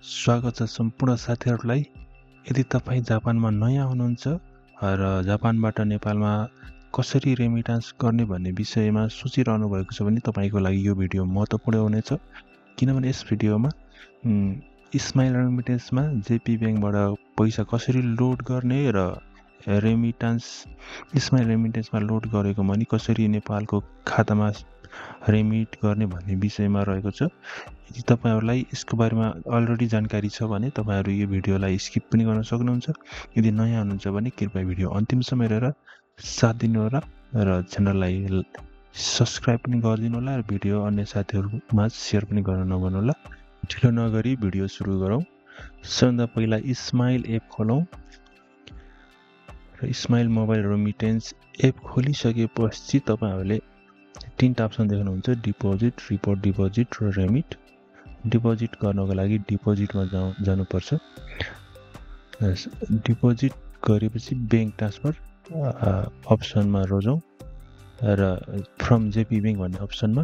स्वागत छ सम्पूर्ण साथीहरूलाई। यदि तपाईँ जापानमा नयाँ हुनुहुन्छ र जापानबाट नेपालमा कसरी रेमिटान्स गर्ने भन्ने विषयमा सोचिरहनु भएको छ भने तपाईँको लागि यो भिडियो महत्त्वपूर्ण हुनेछ। किनभने यस भिडियोमा स्माइल रेमिटेन्समा जेपी ब्याङ्कबाट पैसा कसरी लोड गर्ने र स्माइल रेमिटेन्समा लोड गरेको मनी कसरी नेपालको खातामा रेमिट गर्ने भन्ने विषयमा रहेको छ। यदि तपाईहरुलाई यसको बारेमा अलरेडी जानकारी छ भने तपाईहरु यो भिडियोलाई स्किप पनि गर्न सक्नुहुन्छ। यदि नयाँ हुनुहुन्छ भने कृपया भिडियो अन्तिमसम्म हेरेर साथ दिनुहोला र च्यानललाई सब्स्क्राइब पनि गरिदिनु होला र भिडियो अन्य साथीहरुमा शेयर पनि गर्न नभुल्नुहोला। ढिलो नगरी भिडियो सुरु गरौँ। सबैभन्दा पहिला स्माइल एप खोलौँ र स्माइल मोबाइल रेमिटेन्स एप खोलिसकेपछि तपाईहरुले तीनटा अप्सन देख्नुहुन्छ, डिपोजिट, रिपोर्ट डिपोजिट र रेमिट। डिपोजिट गर्नको लागि डिपोजिटमा जानुपर्छ। डिपोजिट गरेपछि बैंक ट्रान्सफर अप्सनमा रोजौं र फ्रम जेपी बैंक भन्ने अप्सनमा,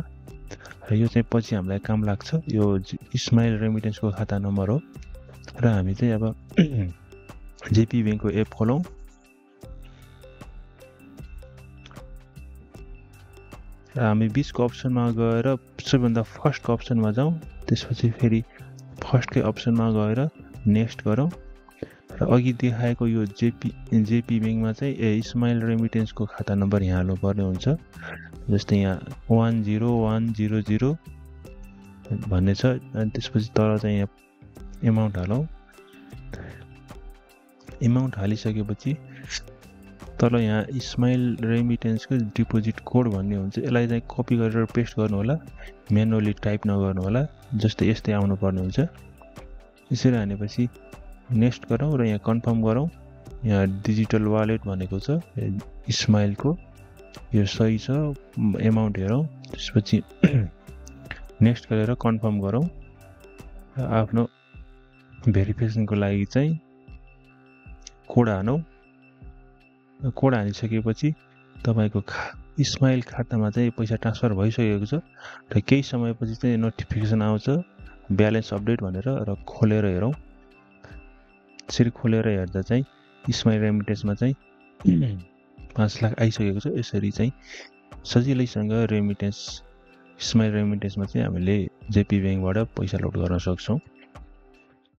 र यो चाहिँ पछि हामीलाई काम लाग्छ। यो स्माइल रेमिटेन्सको खाता नम्बर हो र हामी चाहिँ अब जेपी बैंकको एप खोलौं। र हामी बीचको अप्सनमा गएर सबैभन्दा फर्स्टको अप्सनमा जाउँ। त्यसपछि फेरि फर्स्टकै अप्सनमा गएर नेक्स्ट गरौँ र अघि देखाएको यो जेपी बैंकमा चाहिँ स्माइल रेमिटेन्सको खाता नम्बर यहाँ हाल्नु पर्ने हुन्छ। जस्तै यहाँ 10100 भन्ने छ। अनि त्यसपछि तल चाहिँ यहाँ एमाउन्ट हालौँ। एमाउन्ट हालिसकेपछि तल यहाँ स्माइल रेमिटेन्सको डिपोजिट कोड भन्ने हुन्छ। यसलाई चाहिँ कपी गरेर पेस्ट गर्नु होला, म्यानुअली टाइप नगर्नु होला। जस्तै यस्तै आउनु पर्ने हुन्छ। यसरी हानेपछि नेक्स्ट गरौँ र यहाँ कन्फर्म गरौँ। यहाँ डिजिटल वालेट भनेको छ स्माइलको, यो सही छ। एमाउन्ट हेरौँ, त्यसपछि नेक्स्ट गरेर कन्फर्म गरौँ। आफ्नो भेरिफिकेसनको लागि चाहिँ कोड हानौँ। कोड हानिसकेपछि तपाईको स्माइल खातामा चाहिँ पैसा ट्रान्सफर भइसकेको छ र केही समयपछि चाहिँ नोटिफिकेसन आउँछ ब्यालेन्स अपडेट भनेर, र खोलेर हेरौँ। यसरी खोलेर हेर्दा चाहिँ स्माइल रेमिटेन्समा चाहिँ 5 लाख आइसकेको छ। यसरी चाहिँ सजिलैसँग स्माइल रेमिटेन्समा चाहिँ हामीले जेपी बैंकबाट पैसा लोड गर्न सक्छौँ।